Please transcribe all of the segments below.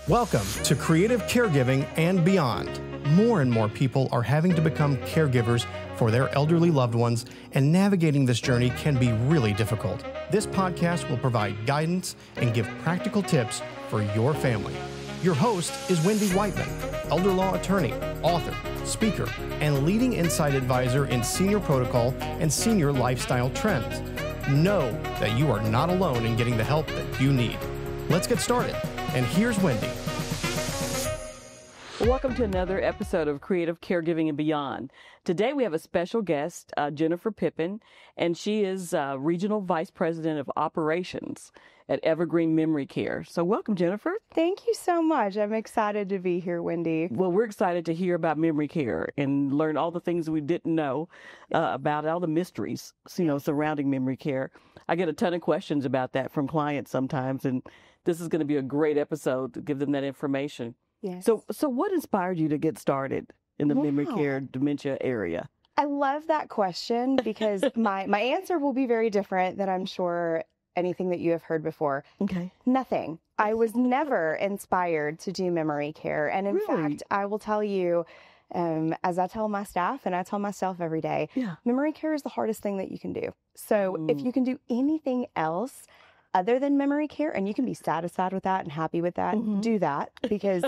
Welcome to Creative Caregiving and Beyond. More and more people are having to become caregivers for their elderly loved ones, and navigating this journey can be really difficult. This podcast will provide guidance and give practical tips for your family. Your host is Wendy Whiteman, elder law attorney, author, speaker, and leading insight advisor in senior protocol and senior lifestyle trends. Know that you are not alone in getting the help that you need. Let's get started. And here's Wendy. Welcome to another episode of Creative Caregiving and Beyond. Today we have a special guest, Jennifer Pippin, and she is Regional Vice President of Operations at Evergreen Memory Care. So welcome, Jennifer. Thank you so much. I'm excited to be here, Wendy. Well, we're excited to hear about memory care and learn all the things we didn't know about, all the mysteries, surrounding memory care. I get a ton of questions about that from clients sometimes, and this is going to be a great episode to give them that information. Yes. So what inspired you to get started in the memory care dementia area? I love that question because my answer will be very different than I'm sure anything that you have heard before. Okay. Nothing. I was never inspired to do memory care. And in fact, I will tell you, as I tell my staff and I tell myself every day, memory care is the hardest thing that you can do. So if you can do anything else other than memory care, and you can be satisfied with that and happy with that, do that, because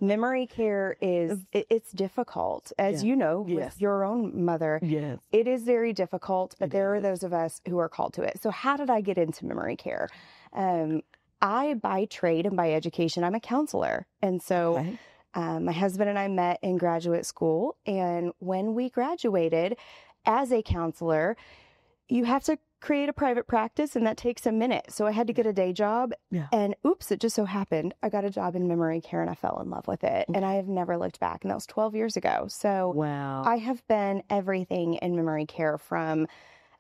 memory care it's difficult, as you know, with your own mother. Yes. It is very difficult, but there are those of us who are called to it. So how did I get into memory care? I, by trade and by education, I'm a counselor. And so my husband and I met in graduate school. And when we graduated as a counselor, you have to create a private practice, and that takes a minute. So I had to get a day job, and oops, it just so happened I got a job in memory care and I fell in love with it. And I have never looked back. And that was 12 years ago. So I have been everything in memory care, from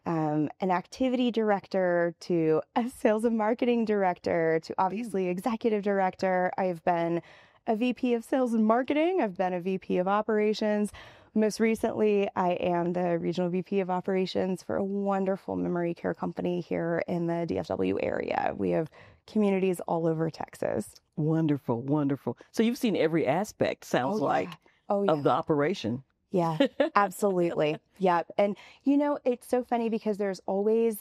an activity director to a sales and marketing director to obviously executive director. I've been a VP of sales and marketing. I've been a VP of operations. Most recently, I am the regional VP of operations for a wonderful memory care company here in the DFW area. We have communities all over Texas. Wonderful, wonderful. So you've seen every aspect, sounds like, of the operation. Yeah, absolutely. Yeah. And, it's so funny because there's always,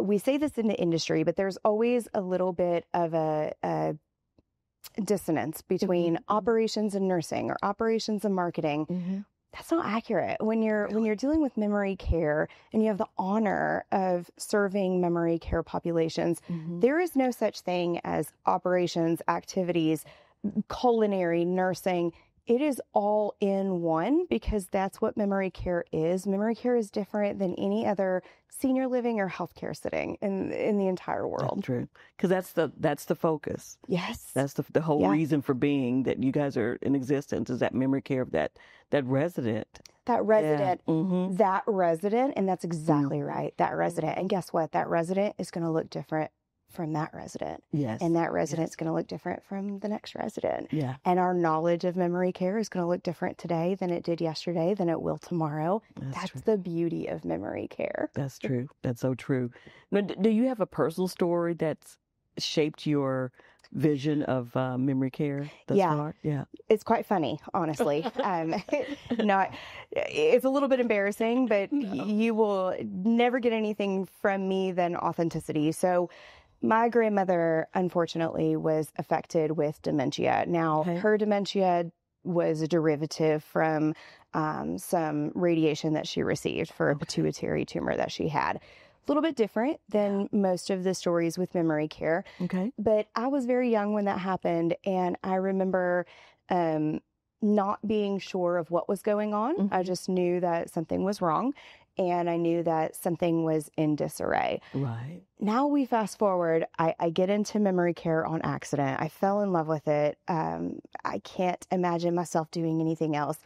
we say this in the industry, but there's always a little bit of a dissonance between operations and nursing or operations and marketing. That's not accurate. When you're dealing with memory care and you have the honor of serving memory care populations, there is no such thing as operations, activities, culinary, nursing. It is all in one, because that's what memory care is. Memory care is different than any other senior living or healthcare setting in the entire world. That's true. Because that's the focus. Yes. That's the whole reason for being that you guys are in existence, is that memory care of that resident. That resident. That resident. And that's exactly right. That resident. And guess what? That resident is going to look different from that resident. Yes. And that resident's going to look different from the next resident. Yeah. And our knowledge of memory care is going to look different today than it did yesterday, than it will tomorrow. That's the beauty of memory care. That's true. That's so true. Now, do you have a personal story that's shaped your vision of memory care thus far? Yeah. It's quite funny, honestly. It's a little bit embarrassing, but you will never get anything from me than authenticity. So my grandmother, unfortunately, was affected with dementia. Now, her dementia was a derivative from some radiation that she received for a pituitary tumor that she had. A little bit different than most of the stories with memory care. Okay. But I was very young when that happened, and I remember not being sure of what was going on. I just knew that something was wrong. And I knew that something was in disarray. Right. Now we fast forward, I get into memory care on accident. I fell in love with it. I can't imagine myself doing anything else.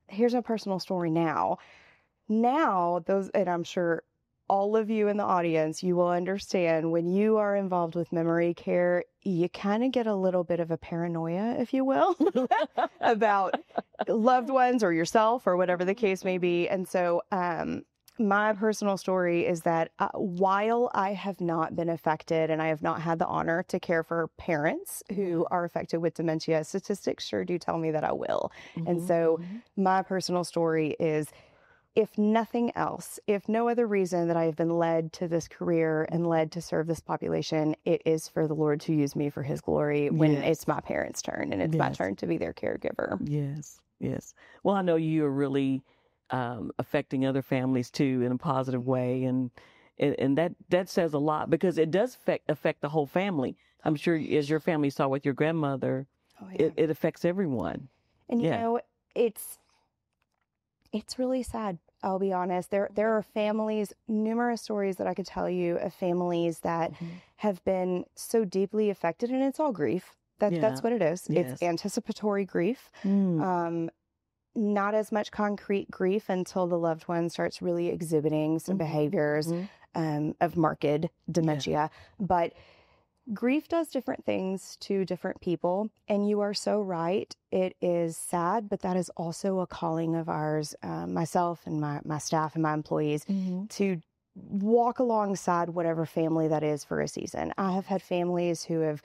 Here's my personal story now. And I'm sure all of you in the audience, you will understand, when you are involved with memory care, you kind of get a little bit of a paranoia, if you will, about loved ones or yourself or whatever the case may be. And so My personal story is that while I have not been affected and I have not had the honor to care for parents who are affected with dementia, statistics sure do tell me that I will. And so my personal story is, if nothing else, if no other reason that I have been led to this career and led to serve this population, it is for the Lord to use me for his glory when it's my parents' turn and it's my turn to be their caregiver. Yes, yes. Well, I know you are really affecting other families too in a positive way, and that says a lot, because it does affect the whole family. I'm sure, as your family saw with your grandmother, it affects everyone. And you know, it's really sad. I'll be honest. There are families, numerous stories that I could tell you of families that have been so deeply affected, and it's all grief. That's what it is. Yes. It's anticipatory grief. Not as much concrete grief until the loved one starts really exhibiting some behaviors of marked dementia. But grief does different things to different people. And you are so right. It is sad, but that is also a calling of ours, myself and my staff and my employees, to walk alongside whatever family that is for a season. I have had families who have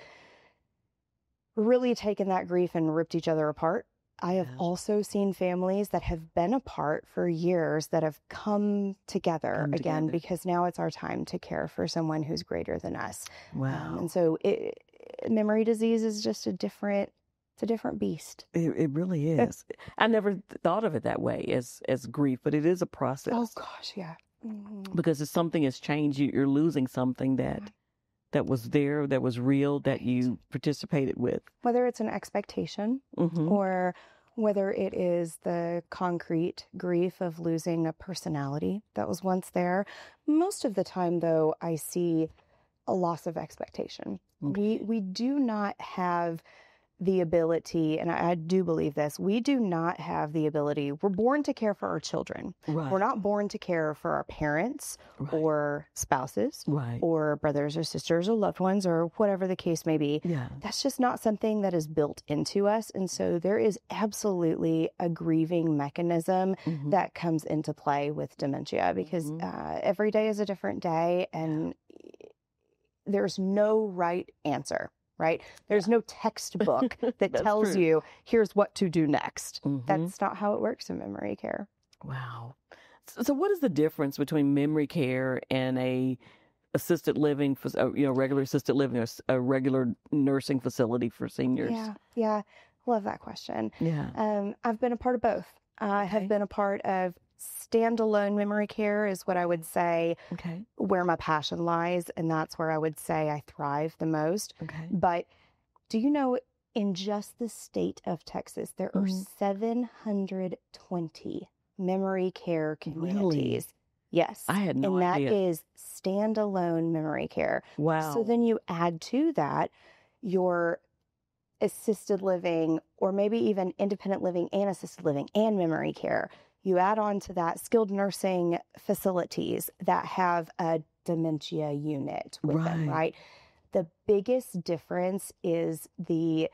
really taken that grief and ripped each other apart. I have also seen families that have been apart for years that have come together again, because now it's our time to care for someone who's greater than us. Wow. And so memory disease is just a different beast. It really is. I never thought of it that way, as grief, but it is a process. Oh gosh, yeah. Because if something has changed, you're losing something that was there, that was real, that you participated with. Whether it's an expectation or whether it is the concrete grief of losing a personality that was once there. Most of the time, though, I see a loss of expectation. We do not have the ability, and I do believe this, we do not have the ability. We're born to care for our children. Right. We're not born to care for our parents or spouses or brothers or sisters or loved ones or whatever the case may be. Yeah. That's just not something that is built into us. And so there is absolutely a grieving mechanism that comes into play with dementia, because every day is a different day and there's no right answer. Right? There's no textbook that tells you, here's what to do next. That's not how it works in memory care. Wow. So what is the difference between memory care and a assisted living, regular assisted living, or a regular nursing facility for seniors? Yeah. Love that question. Yeah. I've been a part of both. I have been a part of standalone memory care is what I would say where my passion lies, and that's where I would say I thrive the most. But do you know, in just the state of Texas, there are 720 memory care communities. Really? Yes. I had no idea. And that is standalone memory care. Wow. So then you add to that your assisted living, or maybe even independent living and assisted living and memory care. You add on to that skilled nursing facilities that have a dementia unit with them, right? The biggest difference is the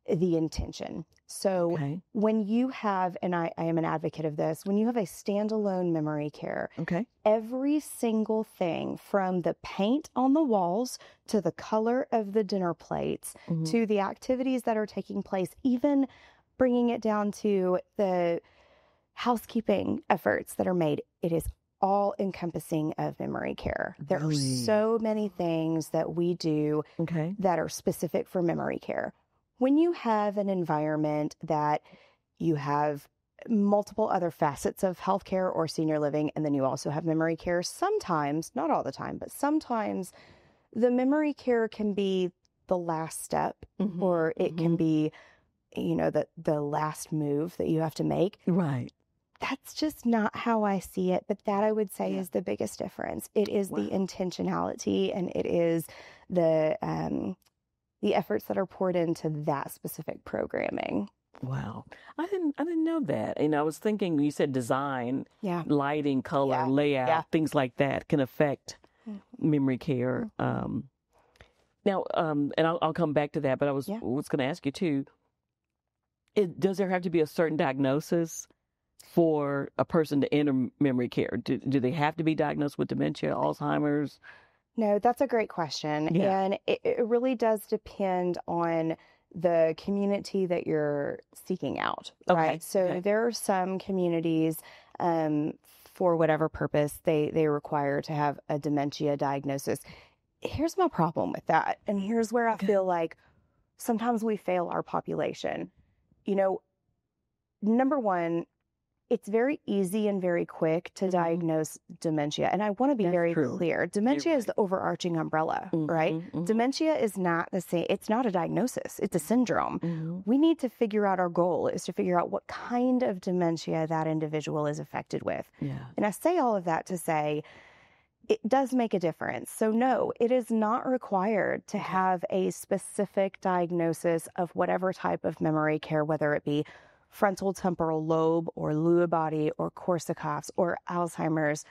intention. So when you have, and I am an advocate of this, when you have a standalone memory care, every single thing from the paint on the walls to the color of the dinner plates to the activities that are taking place, even bringing it down to the housekeeping efforts that are made, it is all encompassing of memory care. There are so many things that we do that are specific for memory care. When you have an environment that you have multiple other facets of healthcare or senior living, and then you also have memory care, sometimes, not all the time, but sometimes the memory care can be the last step, or it can be, the last move that you have to make. Right. That's just not how I see it. But that, I would say, is the biggest difference. It is the intentionality, and it is the efforts that are poured into that specific programming. Wow. I didn't know that. And I was thinking, you said design, lighting, color, layout, things like that can affect memory care. Now, and I'll come back to that, but I was going to ask you too, does there have to be a certain diagnosis for a person to enter memory care? Do they have to be diagnosed with dementia, Alzheimer's? No, that's a great question. Yeah. And it really does depend on the community that you're seeking out, right? Okay. So there are some communities, for whatever purpose, they require to have a dementia diagnosis. Here's my problem with that. And here's where I feel like sometimes we fail our population. You know, number one, it's very easy and very quick to diagnose dementia. And I want to be very clear. Dementia is the overarching umbrella, right? Dementia is not the same. It's not a diagnosis. It's a syndrome. We need to figure out, our goal is to figure out what kind of dementia that individual is affected with. Yeah. And I say all of that to say it does make a difference. So no, it is not required to have a specific diagnosis of whatever type of memory care, whether it be frontal temporal lobe or Lewy body or Korsakoff's or Alzheimer's.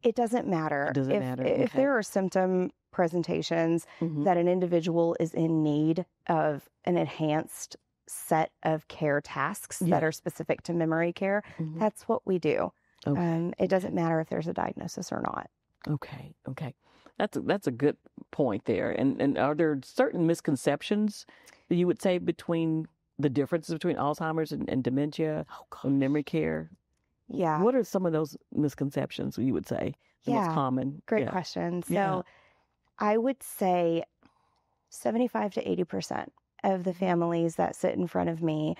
It doesn't matter. It doesn't matter. If there are symptom presentations that an individual is in need of an enhanced set of care tasks that are specific to memory care, that's what we do. It doesn't matter if there's a diagnosis or not. Okay. That's a good point there. And are there certain misconceptions that you would say between the differences between Alzheimer's and dementia and memory care? Yeah. What are some of those misconceptions you would say the most common? Great question. So I would say 75 to 80% of the families that sit in front of me,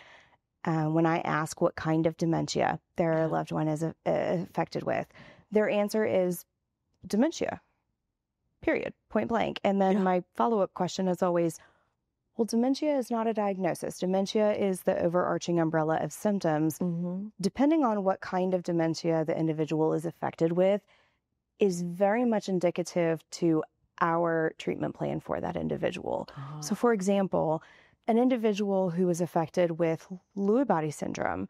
when I ask what kind of dementia their loved one is affected with, their answer is dementia, period, point blank. And then my follow-up question is always, well, dementia is not a diagnosis. Dementia is the overarching umbrella of symptoms. Depending on what kind of dementia the individual is affected with is very much indicative to our treatment plan for that individual. So, for example, an individual who is affected with Lewy body syndrome,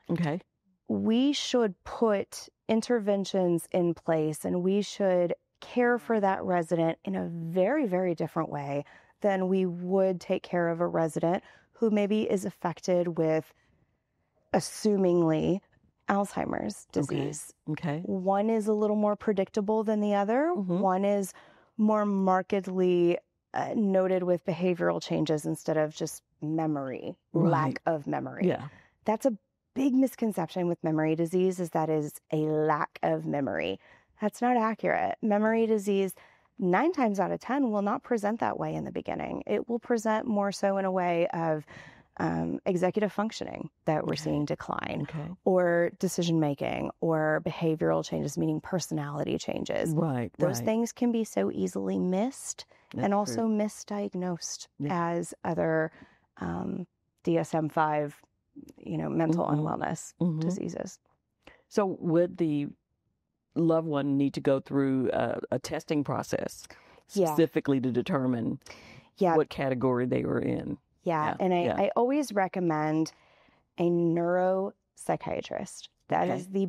we should put interventions in place and we should care for that resident in a very, very different way than we would take care of a resident who maybe is affected with, assumingly, Alzheimer's disease. One is a little more predictable than the other. One is more markedly noted with behavioral changes instead of just memory, lack of memory. That's a big misconception with memory disease, is that is a lack of memory. That's not accurate. Memory disease, 9 times out of 10, will not present that way in the beginning. It will present more so in a way of executive functioning that we're seeing decline, or decision-making, or behavioral changes, meaning personality changes. Those things can be so easily missed and also misdiagnosed as other DSM-5, mental unwellness diseases. So would the loved one need to go through a testing process specifically to determine what category they were in? And I always recommend a neuropsychiatrist. That is the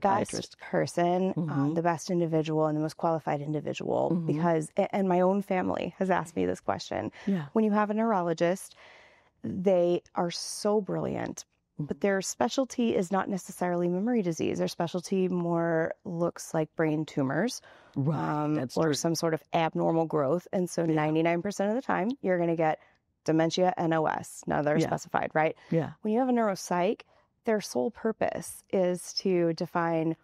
best person, the best individual, and the most qualified individual, because, and my own family has asked me this question. When you have a neurologist, they are so brilliant, but their specialty is not necessarily memory disease. Their specialty more looks like brain tumors, or some sort of abnormal growth. And so 99% of the time, you're going to get dementia, NOS. Now they're specified, right? When you have a neuropsych, their sole purpose is to define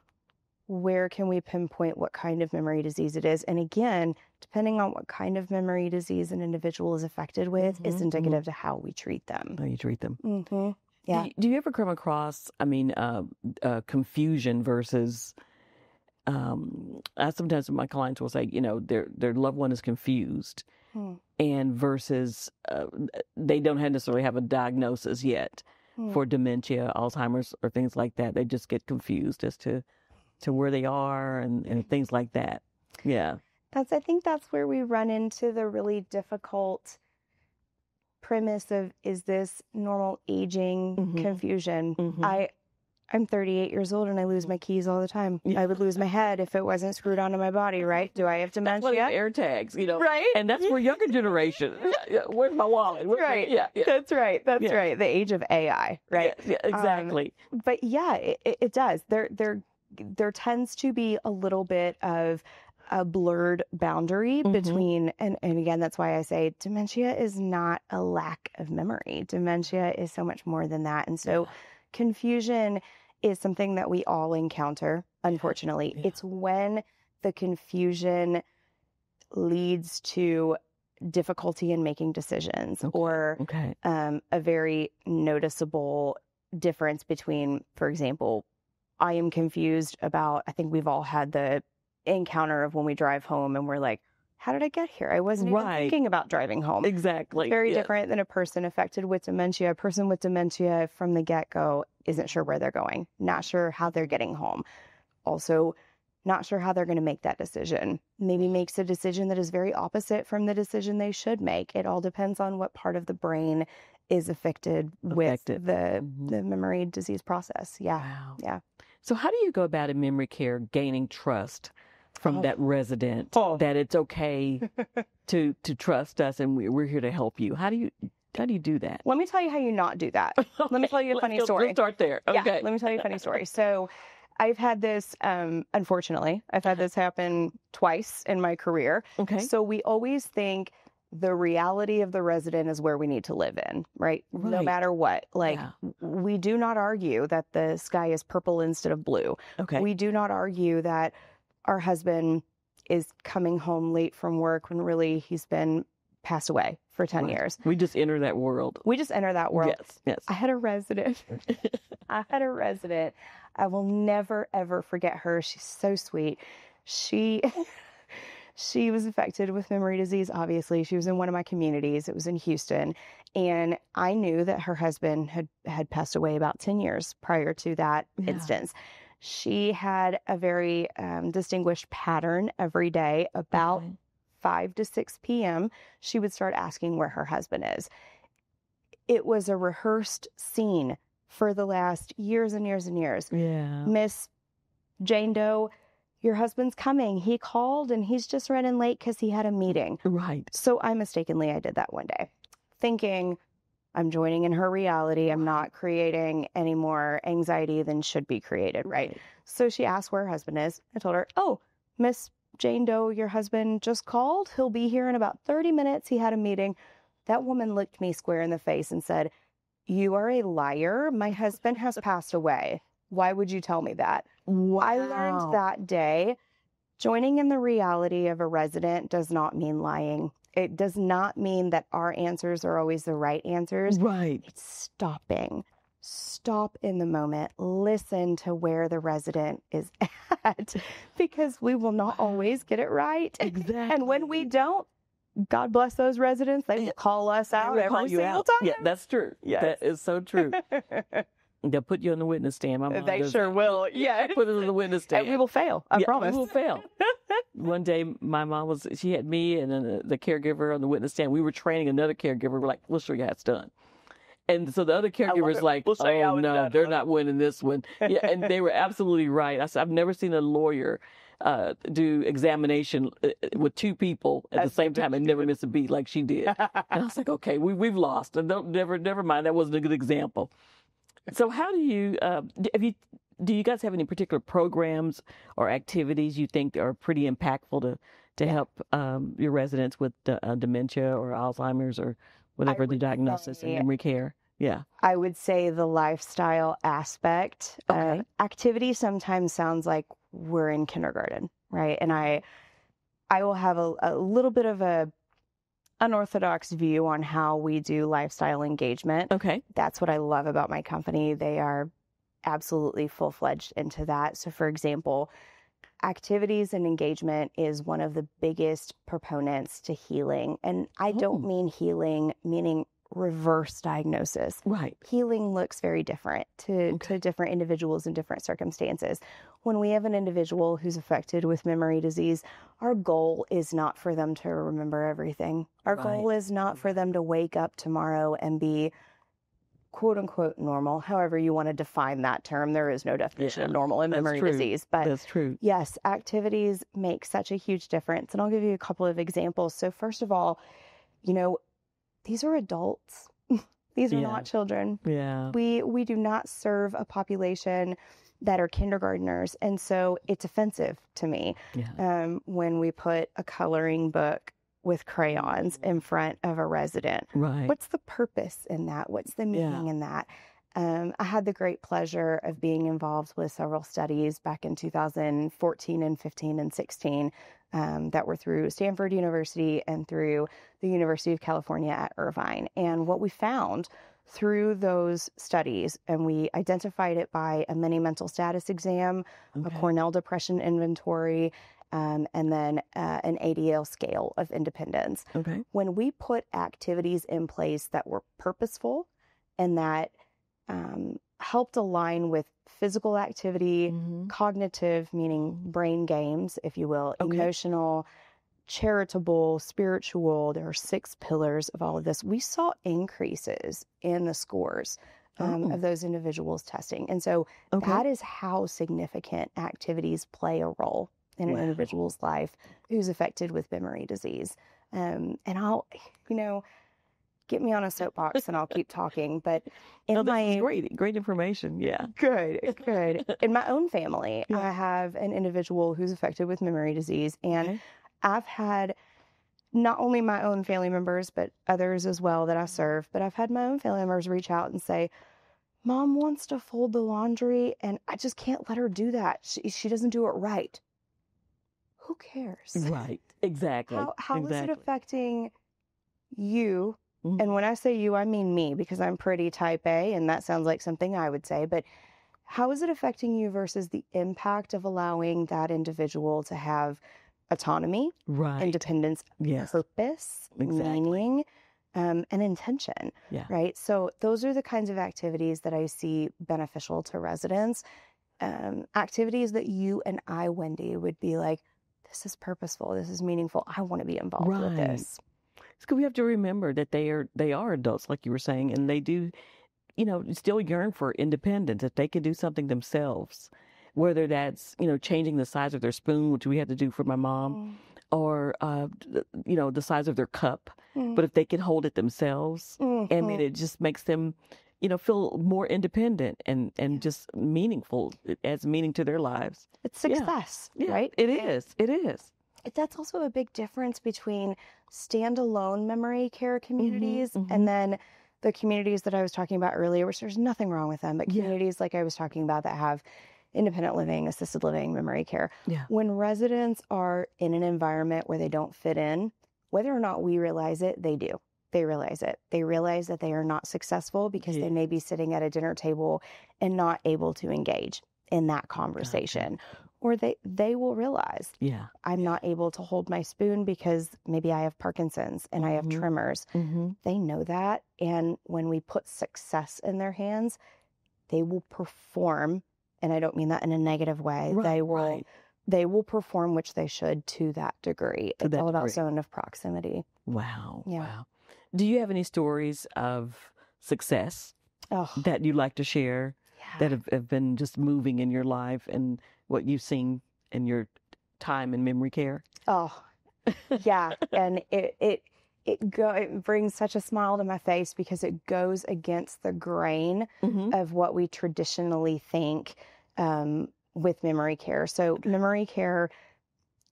where can we pinpoint what kind of memory disease it is. And again, depending on what kind of memory disease an individual is affected with, is indicative to how we treat them. How you treat them. Yeah. Do you ever come across, confusion versus, sometimes my clients will say, their loved one is confused, and versus they don't necessarily have a diagnosis yet for dementia, Alzheimer's, or things like that. They just get confused as to where they are and things like that. I think that's where we run into the really difficult premise of, is this normal aging confusion? I'm 38 years old and I lose my keys all the time. Yeah. I would lose my head if it wasn't screwed onto my body, right? Do I have dementia? That's what air tags, Right? And that's for younger generation. Where's my wallet? Right. Yeah. That's right. That's right. The age of AI, right? Yeah, exactly. But yeah, it does. There tends to be a little bit of a blurred boundary between, and again, that's why I say dementia is not a lack of memory. Dementia is so much more than that. And so confusion is something that we all encounter, unfortunately. Yeah. It's when the confusion leads to difficulty in making decisions or a very noticeable difference between, for example, I am confused about, I think we've all had the encounter of when we drive home and we're like, how did I get here? I wasn't even thinking about driving home. Exactly. Very different than a person affected with dementia. A person with dementia from the get-go isn't sure where they're going, not sure how they're getting home. Also, not sure how they're going to make that decision. Maybe makes a decision that is very opposite from the decision they should make. It all depends on what part of the brain is affected with the memory disease process. Yeah. Wow. Yeah. So how do you go about in memory care gaining trust from that resident that it's okay to trust us and we're here to help you? How do you do that? Let me tell you how you not do that. Let me tell you a funny story. Let's start there. Okay. Yeah, let me tell you a funny story. So I've had this, unfortunately, I've had this happen twice in my career. Okay. So we always think the reality of the resident is where we need to live in, right? No matter what. Like, we do not argue that the sky is purple instead of blue. Okay. We do not argue that our husband is coming home late from work when really he's been passed away for 10 years. We just enter that world. Yes. I had a resident. I will never, ever forget her. She's so sweet. She was affected with memory disease, obviously. She was in one of my communities. It was in Houston. And I knew that her husband had passed away about 10 years prior to that instance. She had a very distinguished pattern every day. About 5 to 6 p.m., she would start asking where her husband is. It was a rehearsed scene for the last years and years and years. Yeah. Miss Jane Doe, your husband's coming. He called and he's just running late because he had a meeting. Right. So I did that one day, thinking I'm joining in her reality. I'm not creating any more anxiety than should be created, right? So she asked where her husband is. I told her, oh, Miss Jane Doe, your husband just called. He'll be here in about 30 minutes. He had a meeting. That woman looked me square in the face and said, you are a liar. My husband has passed away. Why would you tell me that? Wow. I learned that day, joining in the reality of a resident does not mean lying. It does not mean that our answers are always the right answers. Right. It's stopping. Stop in the moment. Listen to where the resident is at, because we will not always get it right. Exactly. And when we don't, God bless those residents. They will call us out every single time. Yeah, that's true. Yes. That is so true. They'll put you on the witness stand. My mom they sure will. Yeah. Put us on the witness stand. And we will fail. I promise. We will fail. One day, my mom she had me and then the caregiver on the witness stand. We were training another caregiver. We're like, we'll show you how it's done. And so the other caregiver's like, oh, no, they're not winning this one. Yeah, and they were absolutely right. I said, I've never seen a lawyer do examination with two people at the same time and never miss a beat like she did. And I was like, okay, we've lost. And never mind, that wasn't a good example. So how do you, do you guys have any particular programs or activities you think are pretty impactful to help your residents with dementia or Alzheimer's or whatever the diagnosis and memory care? Yeah. I would say the lifestyle aspect. Activity sometimes sounds like we're in kindergarten, right? And I will have a little bit of a unorthodox view on how we do lifestyle engagement. Okay. That's what I love about my company. They are absolutely full-fledged into that. So for example, activities and engagement is one of the biggest proponents to healing. And I don't mean healing meaning reverse diagnosis. Right. Healing looks very different to different individuals in different circumstances. When we have an individual who's affected with memory disease, our goal is not for them to remember everything. Our goal is not for them to wake up tomorrow and be quote unquote normal, however you want to define that term. There is no definition of normal in memory disease, but that's true. Yes, activities make such a huge difference. And I'll give you a couple of examples. So first of all, these are adults. These are not children. Yeah. We do not serve a population that are kindergartners. And so it's offensive to me when we put a coloring book with crayons in front of a resident. Right. What's the purpose in that? What's the meaning in that? I had the great pleasure of being involved with several studies back in 2014 and 15 and 16 that were through Stanford University and through the University of California at Irvine. And what we found through those studies, and we identified it by a mini mental status exam, a Cornell depression inventory, and then an ADL scale of independence. Okay. When we put activities in place that were purposeful and that helped align with physical activity, cognitive, meaning brain games, if you will, emotional, charitable, spiritual, there are 6 pillars of all of this. We saw increases in the scores of those individuals testing. And so that is how significant activities play a role in an individual's life who's affected with memory disease. And I'll, get me on a soapbox and I'll keep talking. But this is great information. Yeah. Good. In my own family, I have an individual who's affected with memory disease. And I've had not only my own family members, but others as well that I serve. But I've had my own family members reach out and say, Mom wants to fold the laundry and I just can't let her do that. She doesn't do it right. Who cares? Right. Exactly. How is it affecting you? And when I say you, I mean me, because I'm pretty type A, and that sounds like something I would say. But how is it affecting you versus the impact of allowing that individual to have autonomy, independence, purpose, meaning, and intention, right? So those are the kinds of activities that I see beneficial to residents. Activities that you and I, Wendy, would be like, this is purposeful, this is meaningful, I want to be involved with this. Because we have to remember that they are adults, like you were saying, and they do, still yearn for independence, that they can do something themselves, whether that's, changing the size of their spoon, which we had to do for my mom, or, the size of their cup. But if they can hold it themselves, it just makes them, feel more independent and just meaningful. It adds meaning to their lives. It's success, right? It is. That's also a big difference between standalone memory care communities and then the communities that I was talking about earlier, which there's nothing wrong with them, but communities like I was talking about that have independent living, assisted living, memory care. When residents are in an environment where they don't fit in, whether or not we realize it, they do. They realize it. They realize that they are not successful because they may be sitting at a dinner table and not able to engage in that conversation. Or they will realize, I'm not able to hold my spoon because maybe I have Parkinson's and I have tremors. They know that. And when we put success in their hands, they will perform. And I don't mean that in a negative way. They will perform, which they should, to that degree. It's all about zone of proximity. Wow. Wow. Do you have any stories of success that you'd like to share that have been just moving in your life and what you've seen in your time in memory care? Oh, yeah. And it brings such a smile to my face because it goes against the grain of what we traditionally think with memory care. So memory care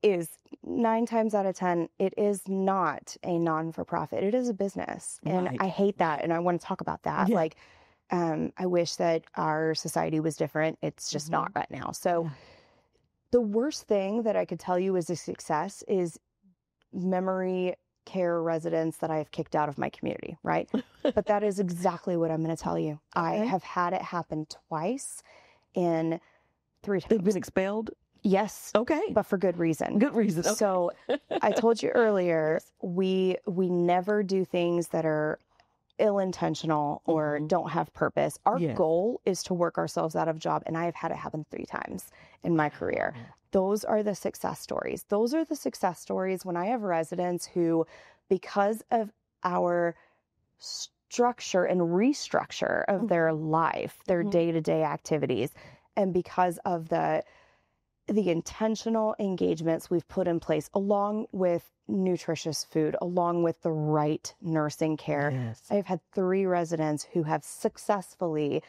is 9 times out of 10, it is not a non-for-profit. It is a business. And I hate that. And I want to talk about that. I wish that our society was different. It's just not right now. So the worst thing that I could tell you is a success is memory care residents that I have kicked out of my community, right? But that is exactly what I'm going to tell you. I have had it happen twice in 3 times. They've been expelled? Yes. Okay. But for good reason. Good reason. Okay. So I told you earlier, we never do things that are ill-intentional or don't have purpose. Our goal is to work ourselves out of a job, and I have had it happen 3 times in my career. Those are the success stories. Those are the success stories when I have residents who, because of our structure and restructure of their life, their day-to-day activities. And because of the intentional engagements we've put in place, along with nutritious food, along with the right nursing care, I've had 3 residents who have successfully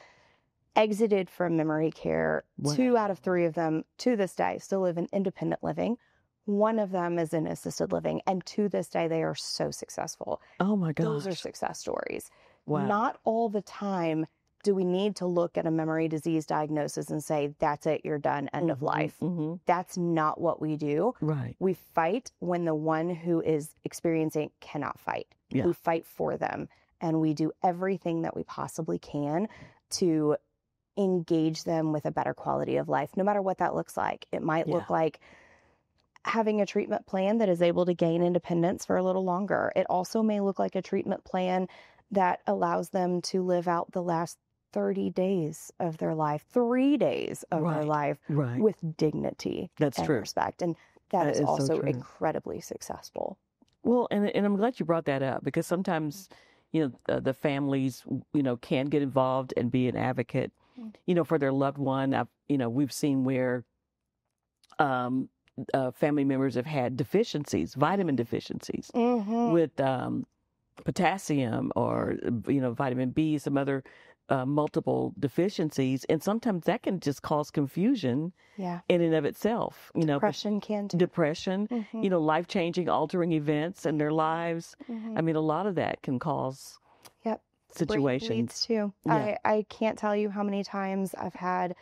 exited from memory care. 2 out of 3 of them to this day still live in independent living. 1 of them is in assisted living, and to this day they are so successful. Oh my gosh. Those are success stories. Wow. Not all the time do we need to look at a memory disease diagnosis and say, that's it, you're done, end of life. That's not what we do. Right. We fight when the one who is experiencing cannot fight. We fight for them, and we do everything that we possibly can to engage them with a better quality of life, no matter what that looks like. It might look like having a treatment plan that is able to gain independence for a little longer. It also may look like a treatment plan that allows them to live out the last 30 days of their life, 3 days of their life with dignity and respect. And that is also incredibly successful. Well, and I'm glad you brought that up, because sometimes, the families, can get involved and be an advocate, for their loved one. We've seen where family members have had deficiencies, vitamin deficiencies with potassium or, vitamin B, some other multiple deficiencies. And sometimes that can just cause confusion in and of itself. Depression can too. Depression, life-changing, altering events in their lives. I mean, a lot of that can cause situations. Brain bleeds too. I can't tell you how many times I've had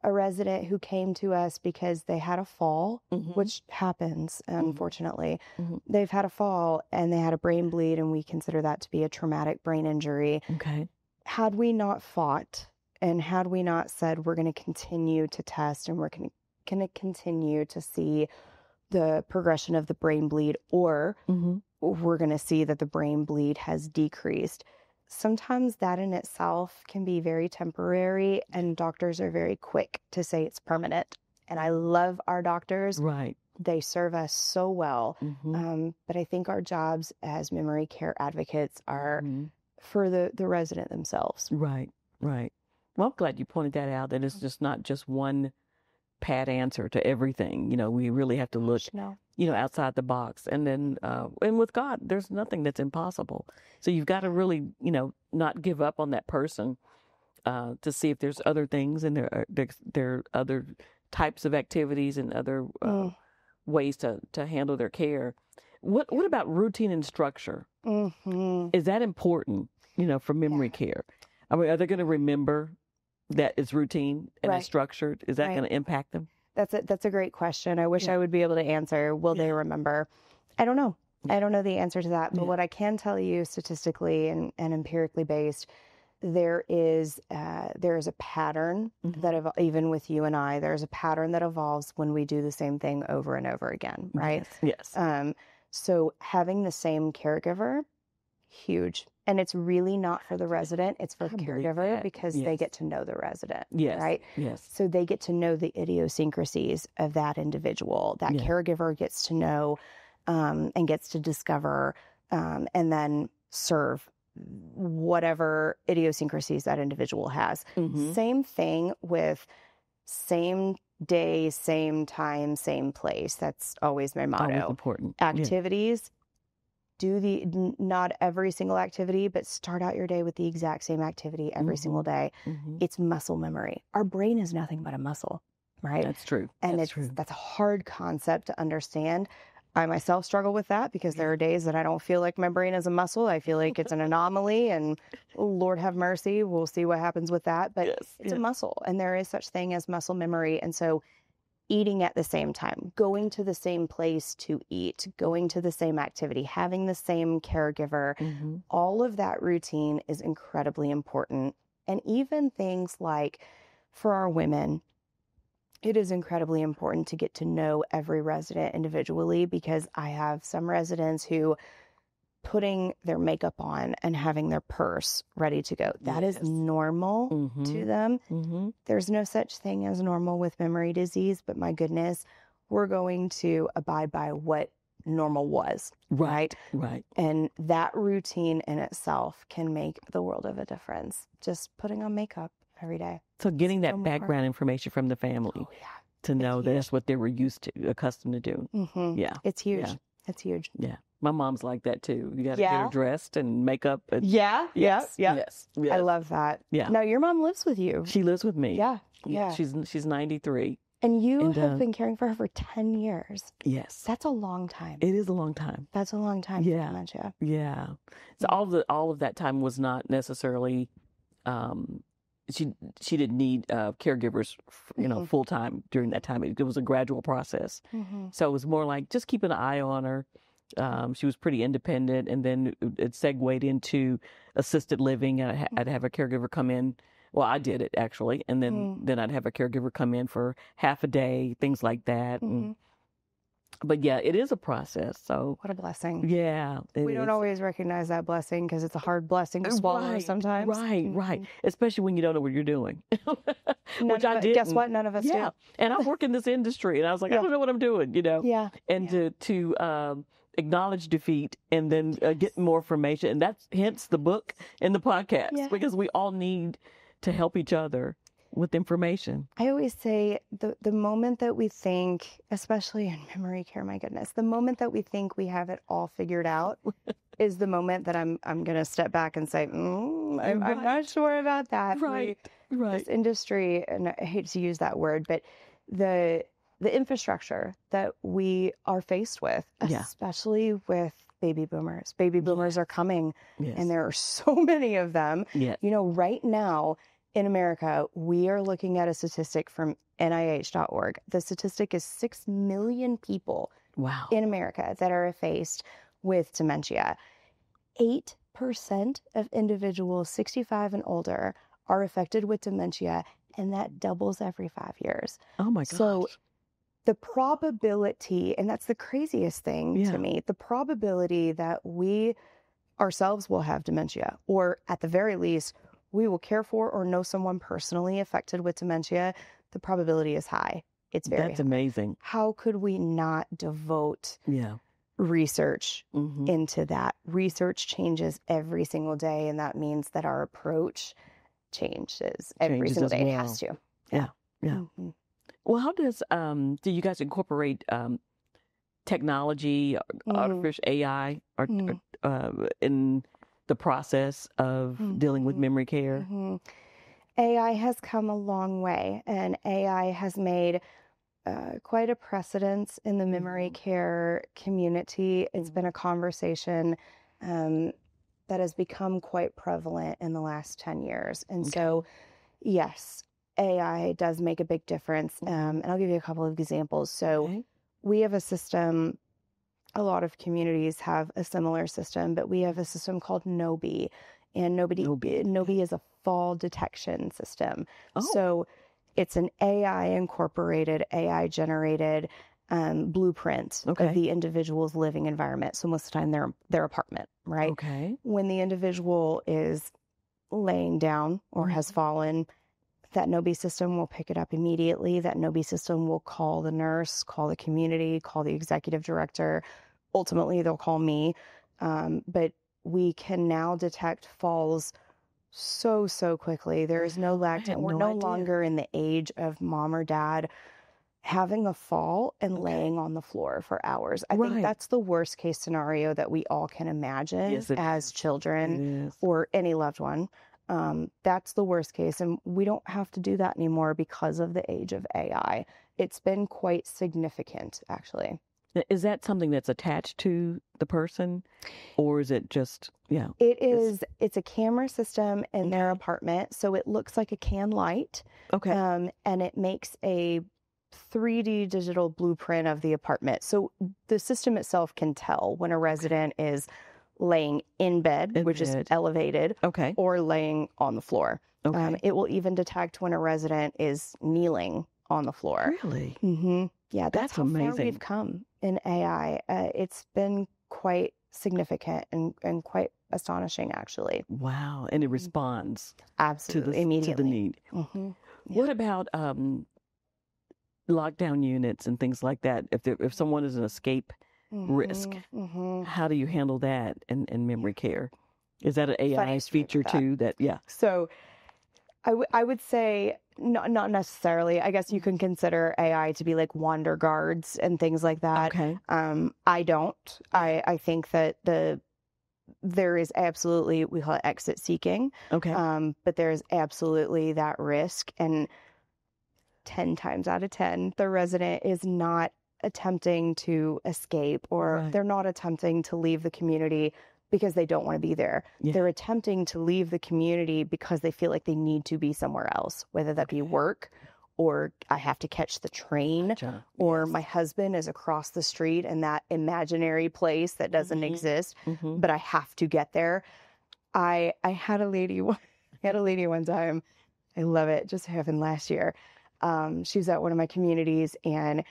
a resident who came to us because they had a fall, which happens, unfortunately. They've had a fall and they had a brain bleed, and we consider that to be a traumatic brain injury. Okay. Had we not fought, and had we not said we're going to continue to test and we're going to continue to see the progression of the brain bleed, or we're going to see that the brain bleed has decreased, sometimes that in itself can be very temporary, and doctors are very quick to say it's permanent. And I love our doctors. Right. They serve us so well. But I think our jobs as memory care advocates are for the resident themselves. Right. Well, I'm glad you pointed that out, that it's just not just one pat answer to everything. We really have to look, outside the box. And then, and with God, there's nothing that's impossible. So you've got to really, not give up on that person, to see if there's other things, and there are other types of activities and other ways to handle their care. What about routine and structure? Is that important, for memory care? I mean, are they going to remember that it's routine and it's structured? Is that going to impact them? That's a great question. I wish I would be able to answer. Will they remember? I don't know. I don't know the answer to that. But what I can tell you statistically and empirically based, there is a pattern that even with you and I, there's a pattern that evolves when we do the same thing over and over again, right? Yes. So having the same caregiver, huge. And it's really not for the resident, it's for the caregiver, because they get to know the resident, right? Yes. So they get to know the idiosyncrasies of that individual. That caregiver gets to know and gets to discover and then serve whatever idiosyncrasies that individual has. Same thing with same day, same time, same place. That's always my motto. Always important. Activities. Do not every single activity, but start out your day with the exact same activity every single day. It's muscle memory. Our brain is nothing but a muscle, right? That's true. And that's a hard concept to understand. I myself struggle with that, because there are days that I don't feel like my brain is a muscle. I feel like it's an anomaly, and Lord have mercy, we'll see what happens with that. But it's a muscle, and there is such thing as muscle memory. And so eating at the same time, going to the same place to eat, going to the same activity, having the same caregiver, all of that routine is incredibly important. And even things like, for our women, it is incredibly important to get to know every resident individually, because I have some residents who putting their makeup on and having their purse ready to go, that is normal to them. There's no such thing as normal with memory disease, but my goodness, we're going to abide by what normal was. Right. And that routine in itself can make the world of a difference. Just putting on makeup every day. So getting that background information from the family to know that's what they were accustomed to do. Mm-hmm. Yeah. It's huge. Yeah. It's huge. Yeah. My mom's like that too. You got to get her dressed and makeup. And, Yes. I love that. Yeah. Now your mom lives with you. She lives with me. Yeah. She's 93. And you have been caring for her for 10 years. Yes. That's a long time. It is a long time. That's a long time for dementia. Yeah. So all of that time was not necessarily, she didn't need caregivers, full time during that time. It was a gradual process. Mm-hmm. So it was more like just keeping an eye on her. She was pretty independent, and then it segued into assisted living. I'd have a caregiver come in. Well, I did it actually, and then I'd have a caregiver come in for half a day, things like that. Mm-hmm. But yeah, it is a process. So what a blessing. Yeah, we don't always recognize that blessing because it's a hard blessing to swallow sometimes. Right. Especially when you don't know what you're doing, which I did. Guess what? None of us do. And I work in this industry, and I was like, I don't know what I'm doing, Yeah. And to acknowledge defeat and then get more information, and that's hence the book and the podcast because we all need to help each other with information. I always say the moment that we think, especially in memory care, my goodness, the moment that we think we have it all figured out is the moment that I'm going to step back and say, I'm not sure about that. Right. This industry, and I hate to use that word, but the infrastructure that we are faced with, especially with baby boomers. Baby boomers are coming, and there are so many of them. Yes. Right now, in America, we are looking at a statistic from NIH.org. The statistic is 6 million people in America that are faced with dementia. 8% of individuals 65 and older are affected with dementia, and that doubles every 5 years. Oh my gosh. So the probability, and that's the craziest thing to me, the probability that we ourselves will have dementia, or at the very least, we will care for or know someone personally affected with dementia, the probability is high. It's very That's amazing. How could we not devote research into that? Research changes every single day, and that means that our approach changes every single day. It has to. Yeah. Mm-hmm. Well, how do you guys incorporate technology, artificial AI, or in the process of dealing with memory care? AI has come a long way, and AI has made quite a precedence in the memory care community. It's been a conversation that has become quite prevalent in the last 10 years. And so, yes, AI does make a big difference. And I'll give you a couple of examples. So we have a system. A lot of communities have a similar system, but we have a system called NOBI, and NOBI is a fall detection system. So it's an AI incorporated, AI generated blueprint of the individual's living environment. So most of the time their apartment, right? Okay. When the individual is laying down or has fallen, that NOBI system will pick it up immediately. That NOBI system will call the nurse, call the community, call the executive director. Ultimately, they'll call me. But we can now detect falls so quickly. There is no lag time. We're no longer in the age of mom or dad having a fall and laying on the floor for hours. I think that's the worst case scenario that we all can imagine as children or any loved one. That's the worst case. And we don't have to do that anymore because of the age of AI. It's been quite significant, actually. Is that something that's attached to the person, or is it just, It is, it's a camera system in their apartment. So it looks like a can light. Okay. And it makes a 3D digital blueprint of the apartment. So the system itself can tell when a resident is laying in bed, which is elevated, or laying on the floor. It will even detect when a resident is kneeling on the floor. Really? Mm-hmm. Yeah, that's how amazing. far we've come in AI. It's been quite significant and quite astonishing, actually. Wow. And it responds absolutely immediately to the need. What about lockdown units and things like that? If someone is an escape risk. How do you handle that in memory care? Is that an AI feature too? So I would say not necessarily. I guess you can consider AI to be like wander guards and things like that. Okay. I don't. I think that there is absolutely, we call it exit seeking. Okay. But there's absolutely that risk. And 10 times out of 10, the resident is not attempting to escape, or they're not attempting to leave the community because they don't want to be there. Yeah. They're attempting to leave the community because they feel like they need to be somewhere else, whether that be work, or I have to catch the train, or my husband is across the street in that imaginary place that doesn't exist, but I have to get there. I had a lady one time. I love it. Just happened last year. She was at one of my communities, and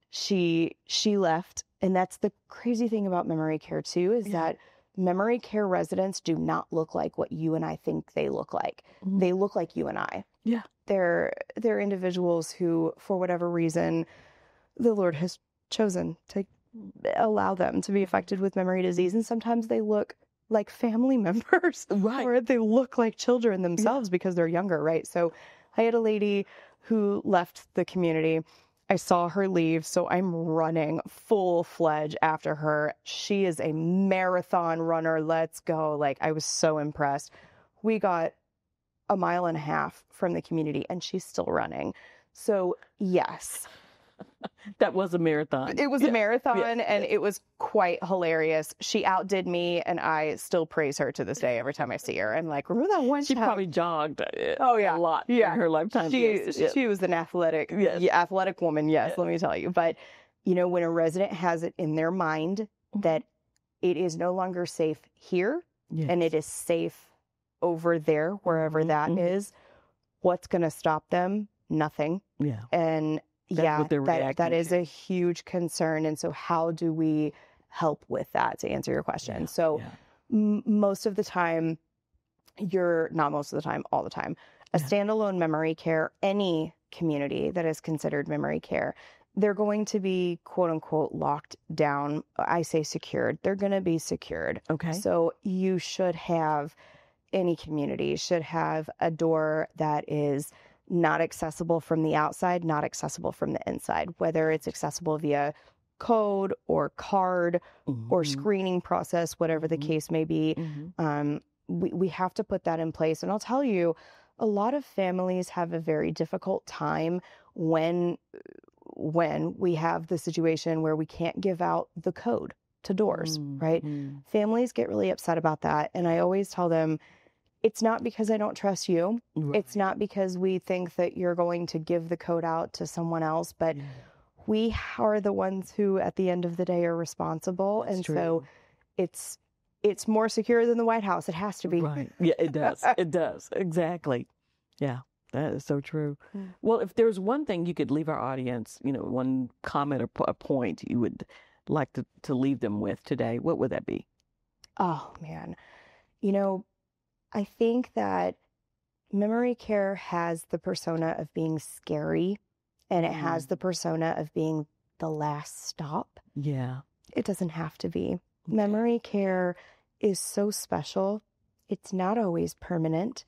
she left. And that's the crazy thing about memory care too, is that memory care residents do not look like what you and I think they look like. They look like you and I. Yeah. They're individuals who, for whatever reason, the Lord has chosen to allow them to be affected with memory disease. And sometimes they look like family members, or they look like children themselves because they're younger, right? So I had a lady who left the community. I saw her leave, so I'm running full-fledged after her. She is a marathon runner. Let's go. Like, I was so impressed. We got 1.5 miles from the community, and she's still running. So, yes. That was a marathon. It was a marathon, and it was quite hilarious. She outdid me, and I still praise her to this day every time I see her. I'm like, remember that one She time? probably jogged a lot in her lifetime. She was an athletic woman, let me tell you. But, when a resident has it in their mind that it is no longer safe here, and it is safe over there, wherever that is, what's going to stop them? Nothing. Yeah. And that is a huge concern. And so how do we help with that, to answer your question? Most of the time, all the time, a standalone memory care, any community that is considered memory care, they're going to be quote unquote locked down. I say secured. They're going to be secured. Okay. So any community should have a door that is not accessible from the outside, not accessible from the inside, whether it's accessible via code or card or screening process, whatever the case may be. We have to put that in place. And I'll tell you, a lot of families have a very difficult time when we have the situation where we can't give out the code to doors, right? Families get really upset about that. And I always tell them, it's not because I don't trust you. Right. It's not because we think that you're going to give the code out to someone else, but we are the ones who at the end of the day are responsible. That's true. So it's more secure than the White House. It has to be. Right. Yeah, it does. It does. Exactly. Yeah, that is so true. Well, if there's one thing you could leave our audience, one comment or a point you would like to leave them with today, what would that be? Oh, man. I think that memory care has the persona of being scary, and it has the persona of being the last stop. Yeah. It doesn't have to be. Okay. Memory care is so special. It's not always permanent,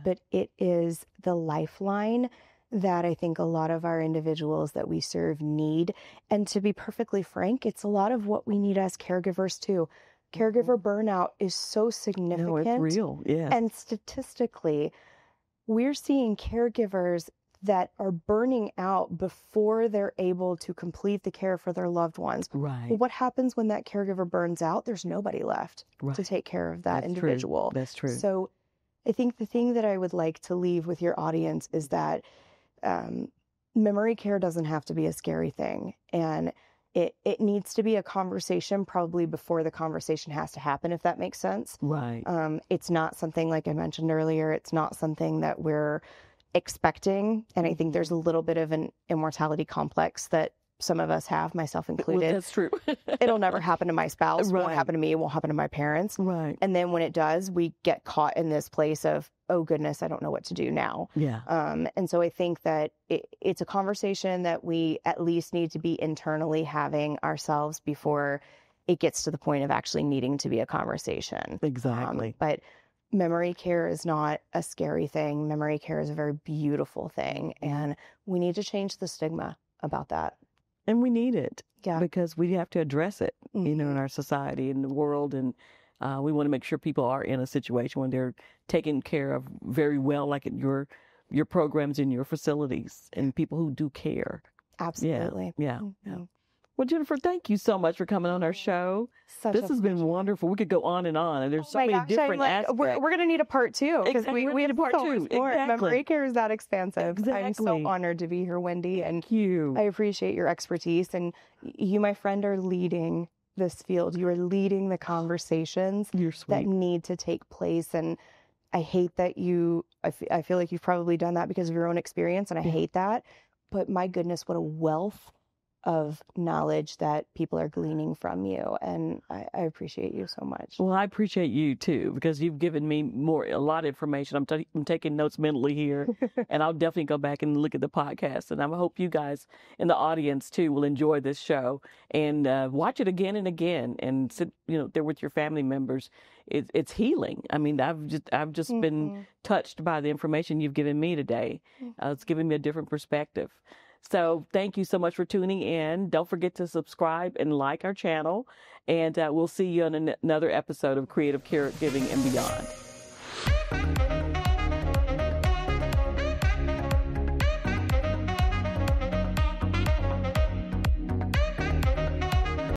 but it is the lifeline that I think a lot of our individuals that we serve need. And to be perfectly frank, it's a lot of what we need as caregivers too. Caregiver burnout is so significant. No, it's real, yeah. And statistically, we're seeing caregivers that are burning out before they're able to complete the care for their loved ones. Right. Well, what happens when that caregiver burns out? There's nobody left to take care of that individual. That's true. So I think the thing that I would like to leave with your audience is that memory care doesn't have to be a scary thing. And it needs to be a conversation probably before the conversation has to happen, if that makes sense. Right. It's not something, like I mentioned earlier, it's not something that we're expecting. And I think there's a little bit of an immortality complex that some of us have, myself included. Well, that's true. It'll never happen to my spouse. Right. Won't happen to me. It won't happen to my parents. Right. And then when it does, we get caught in this place of, oh goodness, I don't know what to do now. Yeah. And so I think that it's a conversation that we at least need to be internally having ourselves before it gets to the point of actually needing to be a conversation. Exactly. But memory care is not a scary thing. Memory care is a very beautiful thing. And we need to change the stigma about that. And we need it. Yeah. Because we have to address it, in our society, in the world. And we want to make sure people are in a situation when they're taken care of very well, like at your programs in your facilities, and people who do care. Absolutely. Yeah. Well, Jennifer, thank you so much for coming on our show. This has been wonderful. We could go on, and there's so many different aspects. We're going to need a part two, because we have part two. Memory care is that expansive. Exactly. I'm so honored to be here, Wendy. And thank you. I appreciate your expertise. And you, my friend, are leading this field. You are leading the conversations that need to take place. And I hate that I feel like you've probably done that because of your own experience, and I hate that. But my goodness, what a wealth of knowledge that people are gleaning from you. And I appreciate you so much. Well, I appreciate you too, because you've given me a lot of information. I'm taking notes mentally here, and I'll definitely go back and look at the podcast. And I hope you guys in the audience too will enjoy this show and watch it again and again, and sit, there with your family members. It's healing. I mean, I've just been touched by the information you've given me today. It's given me a different perspective. So thank you so much for tuning in. Don't forget to subscribe and like our channel. And we'll see you on another episode of Creative Caregiving and Beyond.